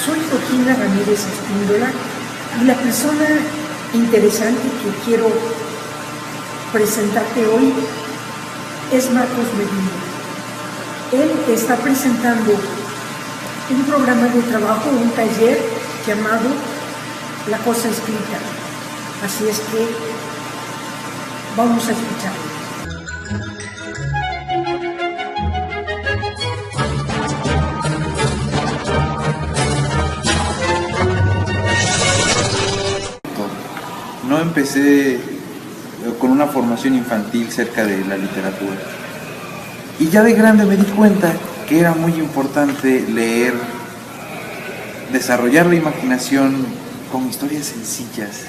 Soy Joaquina Ramírez Espíndola y la persona interesante que quiero presentarte hoy es Marcos Medina. Él está presentando un programa de trabajo, un taller llamado La Cosa Escrita. Así es que vamos a escucharlo. No empecé con una formación infantil cerca de la literatura. Y ya de grande me di cuenta que era muy importante leer, desarrollar la imaginación con historias sencillas.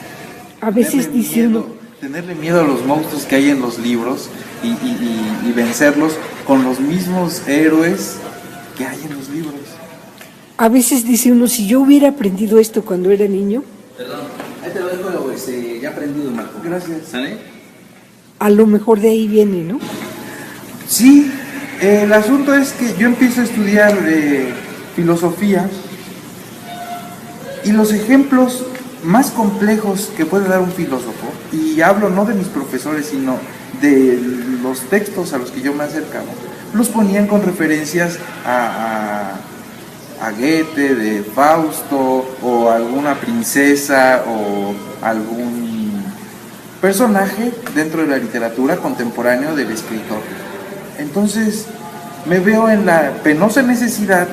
A veces diciendo... Tenerle miedo a los monstruos que hay en los libros y vencerlos con los mismos héroes que hay en los libros. A veces dice uno, si yo hubiera aprendido esto cuando era niño... Perdón, ahí te lo dejo ya aprendido, Marco. Gracias. ¿Sale? A lo mejor de ahí viene, ¿no? Sí, el asunto es que yo empiezo a estudiar filosofía y los ejemplos más complejos que puede dar un filósofo, y hablo no de mis profesores, sino de los textos a los que yo me acercaba, los ponían con referencias a Goethe, de Fausto, o alguna princesa, o algún personaje dentro de la literatura contemporáneo del escritor. Entonces me veo en la penosa necesidad,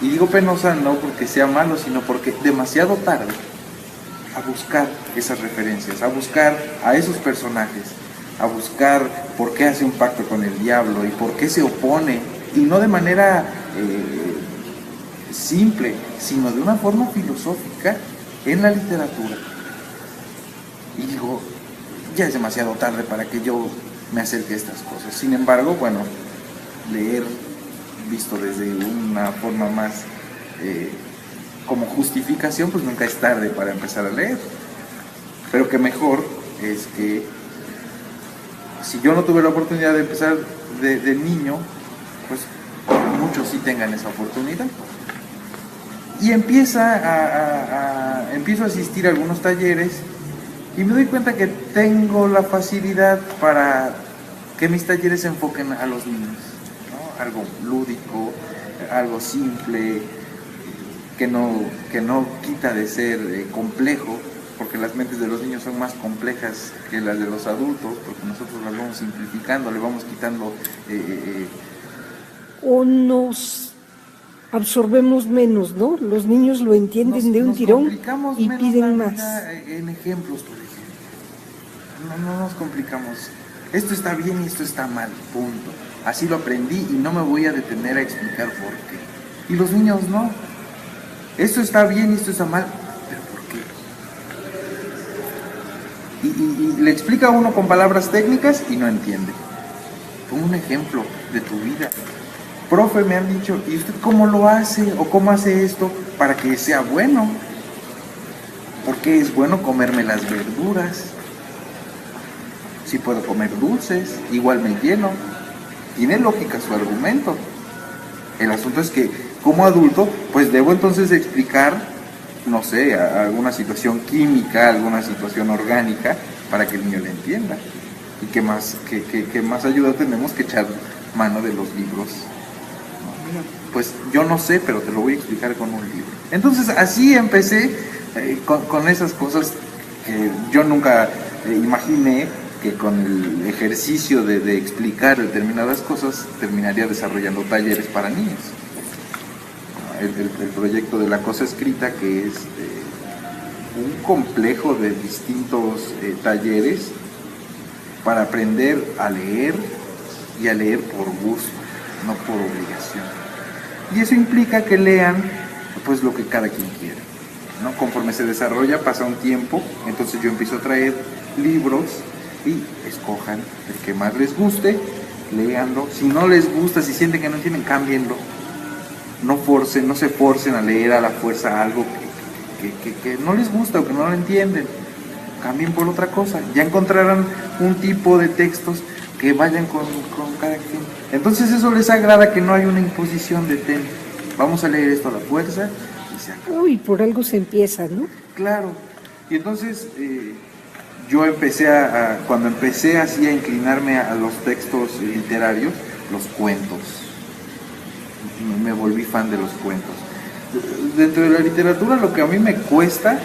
y digo penosa no porque sea malo, sino porque demasiado tarde, a buscar esas referencias, a buscar a esos personajes, a buscar por qué hace un pacto con el diablo y por qué se opone, y no de manera simple, sino de una forma filosófica en la literatura. Y digo, ya es demasiado tarde para que yo me acerque a estas cosas. Sin embargo, bueno, leer visto desde una forma más como justificación, pues nunca es tarde para empezar a leer. Pero que mejor es que si yo no tuve la oportunidad de empezar de niño, pues muchos sí tengan esa oportunidad. Y empiezo a asistir a algunos talleres y me doy cuenta que tengo la facilidad para que mis talleres se enfoquen a los niños, ¿no? Algo lúdico, algo simple, que no quita de ser complejo, porque las mentes de los niños son más complejas que las de los adultos, porque nosotros las vamos simplificando, le vamos quitando... O nos absorbemos menos, ¿no? Los niños lo entienden de un tirón y piden más. En ejemplos, por ejemplo. No nos complicamos. Esto está bien y esto está mal, punto. Así lo aprendí y no me voy a detener a explicar por qué. Y los niños no. Esto está bien y esto está mal, pero ¿por qué? Y le explica a uno con palabras técnicas y no entiende. Pon un ejemplo de tu vida. Profe, me han dicho, ¿y usted cómo lo hace o cómo hace esto para que sea bueno? ¿Por qué es bueno comerme las verduras? Si puedo comer dulces, igual me lleno. Tiene lógica su argumento. El asunto es que como adulto, pues debo entonces explicar, no sé, alguna situación química, alguna situación orgánica, para que el niño le entienda. Y qué más ayuda tenemos que echar mano de los libros. Pues yo no sé, pero te lo voy a explicar con un libro. Entonces así empecé con esas cosas que yo nunca imaginé que con el ejercicio de explicar determinadas cosas terminaría desarrollando talleres para niños. El proyecto de La Cosa Escrita, que es un complejo de distintos talleres para aprender a leer, y a leer por gusto, no por obligación. Y eso implica que lean pues lo que cada quien quiere, ¿no? Conforme se desarrolla, pasa un tiempo, entonces yo empiezo a traer libros y escojan el que más les guste, léanlo. Si no les gusta, si sienten que no entienden, cámbienlo. No se forcen a leer a la fuerza algo que no les gusta o que no lo entienden. Cambien por otra cosa. Ya encontrarán un tipo de textos que vayan con cada quien. Entonces eso les agrada, que no hay una imposición de vamos a leer esto a la fuerza, y se acabó. Uy, por algo se empieza, ¿no? Claro, y entonces yo empecé cuando empecé así a inclinarme a los textos literarios, los cuentos, me volví fan de los cuentos. Dentro de la literatura lo que a mí me cuesta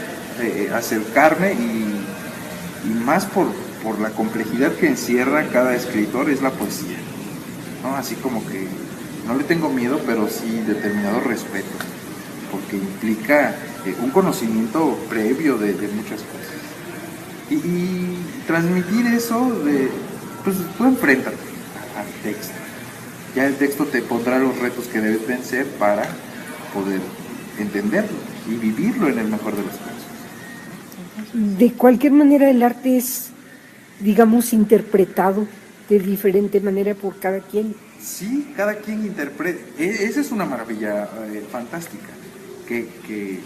acercarme y más por la complejidad que encierra cada escritor es la poesía, ¿no? Así como que no le tengo miedo, pero sí determinado respeto, porque implica un conocimiento previo de muchas cosas. Y transmitir eso, pues tú enfréntate al texto. Ya el texto te pondrá los retos que debes vencer para poder entenderlo y vivirlo en el mejor de los casos. De cualquier manera el arte es, digamos, interpretado de diferente manera por cada quien. Sí, cada quien interpreta. Esa es una maravilla fantástica, que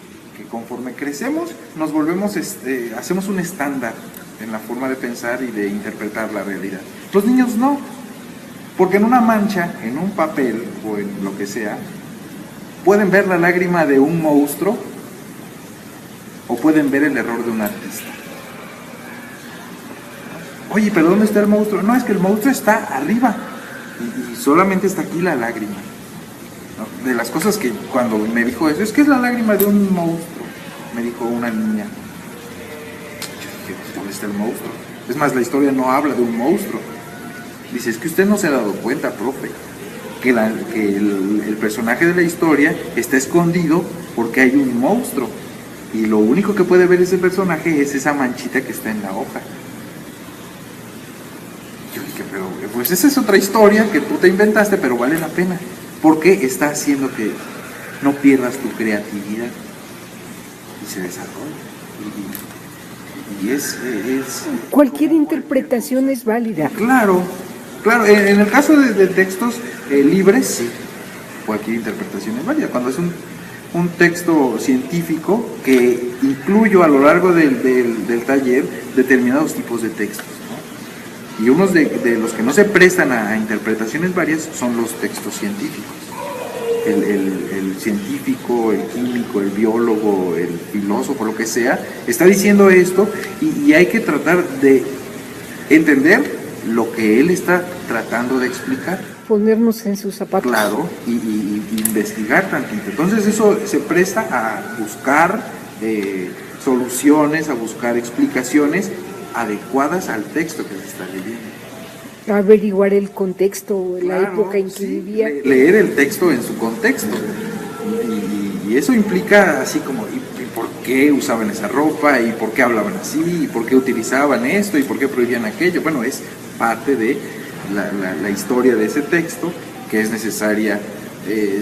conforme crecemos nos volvemos, hacemos un estándar en la forma de pensar y de interpretar la realidad. Los niños no, porque en una mancha, en un papel o en lo que sea, pueden ver la lágrima de un monstruo o pueden ver el error de un artista. Oye, pero ¿dónde está el monstruo? No, es que el monstruo está arriba y solamente está aquí la lágrima. ¿No? De las cosas que cuando me dijo eso, es que es la lágrima de un monstruo, me dijo una niña. Yo dije, ¿dónde está el monstruo? Es más, la historia no habla de un monstruo. Dice, es que usted no se ha dado cuenta, profe, que el personaje de la historia está escondido porque hay un monstruo. Y lo único que puede ver ese personaje es esa manchita que está en la hoja. Yo dije, pero pues esa es otra historia que tú te inventaste, pero vale la pena, porque está haciendo que no pierdas tu creatividad y se desarrolla. Y es Cualquier interpretación es válida. Claro, en el caso de textos libres, sí, cualquier interpretación es válida. Cuando es un texto científico que incluyo a lo largo del taller determinados tipos de textos, ¿no? Y unos de los que no se prestan a interpretaciones varias son los textos científicos. El científico, el químico, el biólogo, el filósofo, lo que sea, está diciendo esto y hay que tratar de entender lo que él está tratando de explicar. Ponernos en sus zapatos. Claro, y investigar tantito. Entonces eso se presta a buscar soluciones, a buscar explicaciones adecuadas al texto que se está leyendo. Averiguar el contexto, la Claro, época en que sí, vivía. leer el texto en su contexto. Y eso implica así como, ¿y por qué usaban esa ropa? ¿Y por qué hablaban así? ¿Y por qué utilizaban esto? ¿Y por qué prohibían aquello? Bueno, es parte de la historia de ese texto que es necesaria,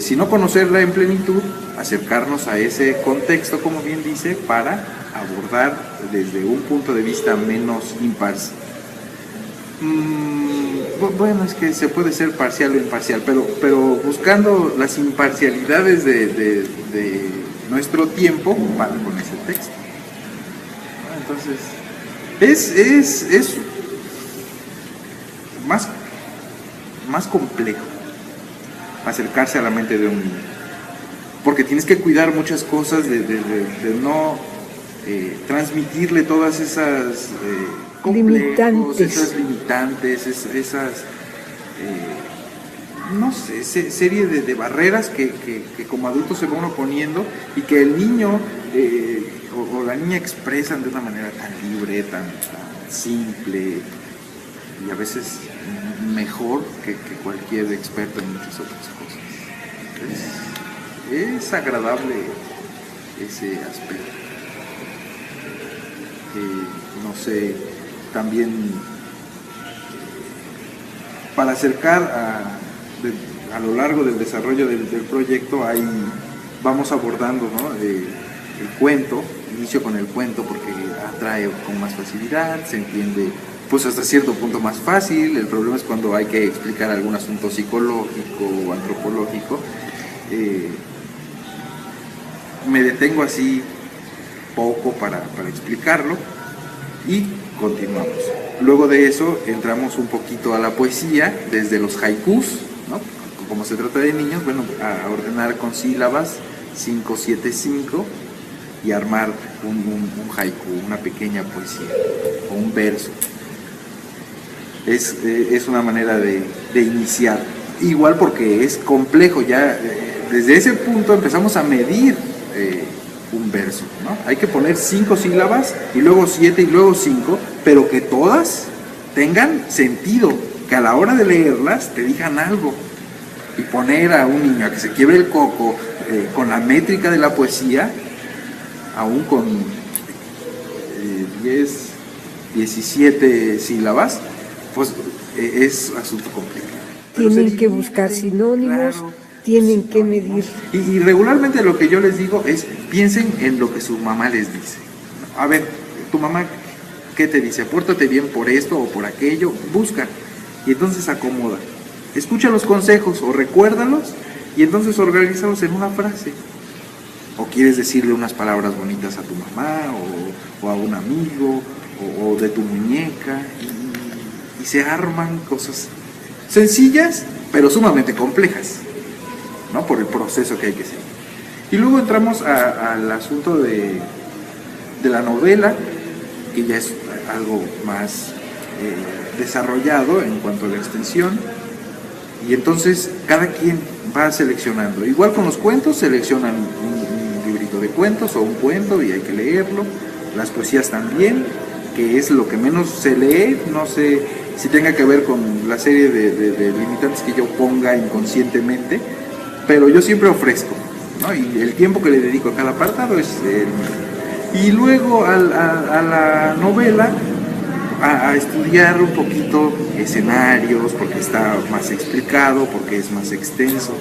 si no conocerla en plenitud, acercarnos a ese contexto, como bien dice, para abordar desde un punto de vista menos imparcial. Bueno, es que se puede ser parcial o imparcial, pero buscando las imparcialidades de nuestro tiempo para con ese texto. Entonces, es más complejo acercarse a la mente de un niño, porque tienes que cuidar muchas cosas de no transmitirle todas esas esas limitantes, esas no sé, serie de barreras que como adultos se van poniendo y que el niño o la niña expresan de una manera tan libre, tan simple y a veces mejor que cualquier experto en muchas otras cosas. Es agradable ese aspecto. No sé, también para acercar a lo largo del desarrollo del proyecto vamos abordando, ¿no? El cuento, inicio con el cuento porque atrae con más facilidad, se entiende pues hasta cierto punto más fácil. El problema es cuando hay que explicar algún asunto psicológico o antropológico. Me detengo así poco para explicarlo y continuamos. Luego de eso entramos un poquito a la poesía, desde los haikus, ¿no? Como se trata de niños, bueno, a ordenar con sílabas 575 y armar un haiku, una pequeña poesía o un verso. Es una manera de iniciar. Igual porque es complejo, ya desde ese punto empezamos a medir un verso, ¿no? Hay que poner 5 sílabas y luego 7 y luego 5, pero que todas tengan sentido, que a la hora de leerlas te digan algo. Y poner a un niño a que se quiebre el coco con la métrica de la poesía, aún con 17 sílabas, pues es asunto complicado. Tienen que buscar sinónimos, claro, tienen que medir. Y regularmente lo que yo les digo es, piensen en lo que su mamá les dice. A ver, tu mamá, ¿qué te dice? Pórtate bien por esto o por aquello, busca. Y entonces acomoda. Escucha los consejos o recuérdalos y entonces organízalos en una frase. O quieres decirle unas palabras bonitas a tu mamá o a un amigo o de tu muñeca y se arman cosas sencillas pero sumamente complejas, ¿no? Por el proceso que hay que seguir. Y luego entramos al asunto de la novela, que ya es algo más desarrollado en cuanto a la extensión. Y entonces cada quien va seleccionando. Igual con los cuentos, seleccionan un librito de cuentos o un cuento y hay que leerlo. Las poesías también, que es lo que menos se lee. No sé si tenga que ver con la serie de limitantes que yo ponga inconscientemente, pero yo siempre ofrezco, ¿no? Y el tiempo que le dedico a cada apartado es y luego a la novela, a estudiar un poquito escenarios, porque está más explicado, porque es más extenso.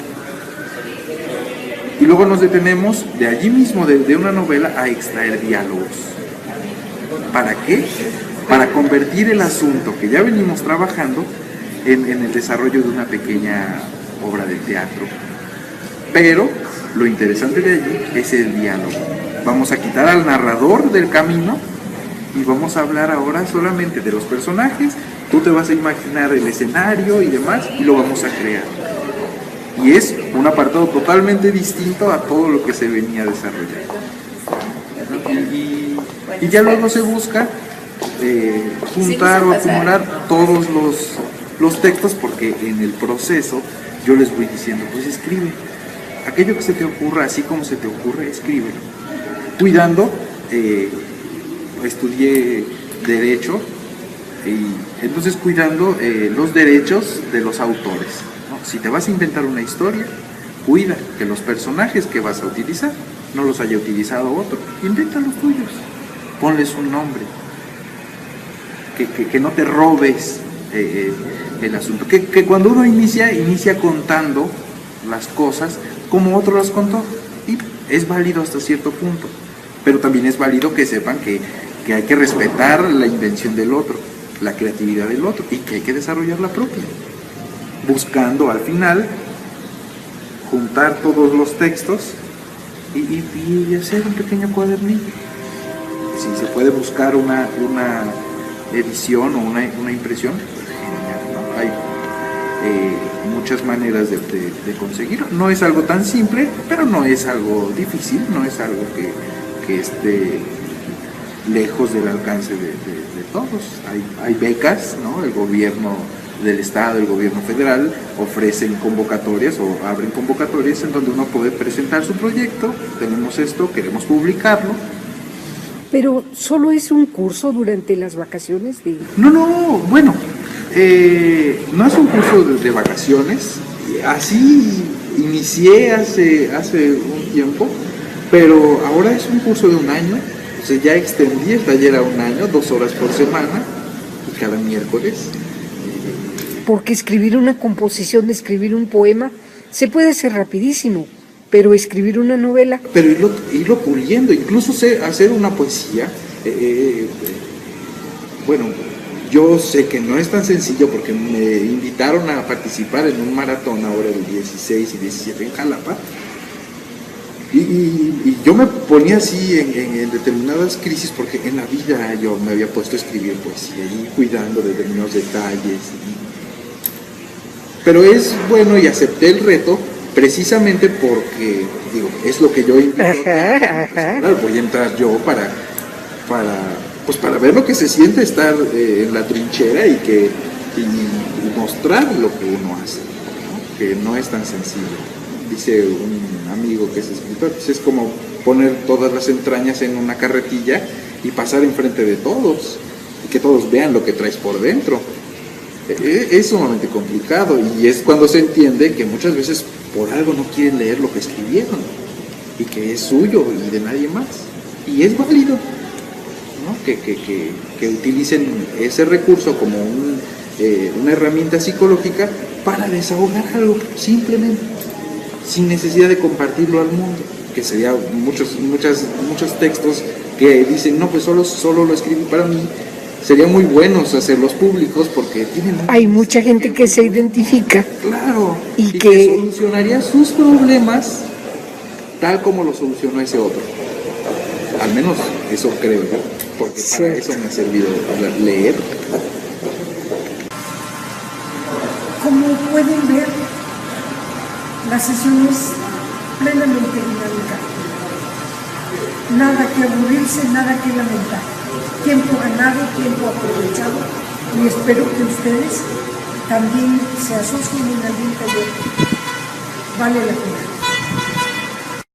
Y luego nos detenemos de allí mismo, de una novela, a extraer diálogos. ¿Para qué? Para convertir el asunto que ya venimos trabajando en el desarrollo de una pequeña obra de teatro. Pero lo interesante de allí es el diálogo. Vamos a quitar al narrador del camino y vamos a hablar ahora solamente de los personajes. Tú te vas a imaginar el escenario y demás y lo vamos a crear. Y es un apartado totalmente distinto a todo lo que se venía desarrollando. Y ya luego se busca juntar o acumular todos los textos, porque en el proceso yo les voy diciendo, pues escribe. Aquello que se te ocurra, así como se te ocurre, escríbelo. Cuidando, estudié Derecho, y entonces cuidando los derechos de los autores, ¿no? Si te vas a inventar una historia, cuida que los personajes que vas a utilizar no los haya utilizado otro. Inventa los tuyos, ponles un nombre, que no te robes el asunto. Que cuando uno inicia contando las cosas como otro las contó, y es válido hasta cierto punto, pero también es válido que sepan que hay que respetar la invención del otro, la creatividad del otro, y que hay que desarrollar la propia, buscando al final juntar todos los textos y hacer un pequeño cuadernillo. Si se puede buscar una edición o una impresión, genial, ¿no? Hay muchas maneras de conseguirlo. No es algo tan simple, pero no es algo difícil, no es algo que esté lejos del alcance de todos. Hay becas, ¿no? El gobierno del estado, el gobierno federal ofrecen convocatorias o abren convocatorias en donde uno puede presentar su proyecto. Tenemos esto, queremos publicarlo. Pero solo es un curso durante las vacaciones de... No, bueno, no es un curso de vacaciones. Así inicié hace un tiempo, pero ahora es un curso de un año. O sea, ya extendí el taller a un año, 2 horas por semana, y cada miércoles. Porque escribir una composición, escribir un poema, se puede hacer rapidísimo, pero escribir una novela... Pero irlo puliendo, incluso hacer una poesía, bueno, yo sé que no es tan sencillo porque me invitaron a participar en un maratón ahora del 16 y 17 en Jalapa, y yo me ponía así en determinadas crisis porque en la vida yo me había puesto a escribir poesía y cuidando de determinados detalles. Pero es bueno y acepté el reto, precisamente porque, digo, es lo que yo invito. Claro, voy a entrar yo para ver lo que se siente estar en la trinchera y mostrar lo que uno hace, ¿no? Que no es tan sencillo. Dice un amigo que es escritor, pues es como poner todas las entrañas en una carretilla y pasar enfrente de todos, y que todos vean lo que traes por dentro. Es sumamente complicado, y es cuando se entiende que muchas veces por algo no quieren leer lo que escribieron, y que es suyo y de nadie más, y es válido, ¿no? Que utilicen ese recurso como una herramienta psicológica para desahogar algo, simplemente, sin necesidad de compartirlo al mundo, que sería muchos textos que dicen, no, pues solo lo escribí para mí. Sería muy buenos hacerlos públicos porque tienen... Hay mucha gente que se identifica. Claro, y que solucionaría sus problemas tal como lo solucionó ese otro. Al menos eso creo yo, porque para eso me ha servido leer. Como pueden ver, la sesión es plenamente dinámica. Nada que aburrirse, nada que lamentar. Tiempo ganado, tiempo aprovechado, y espero que ustedes también se asocien en algún taller. Vale la pena.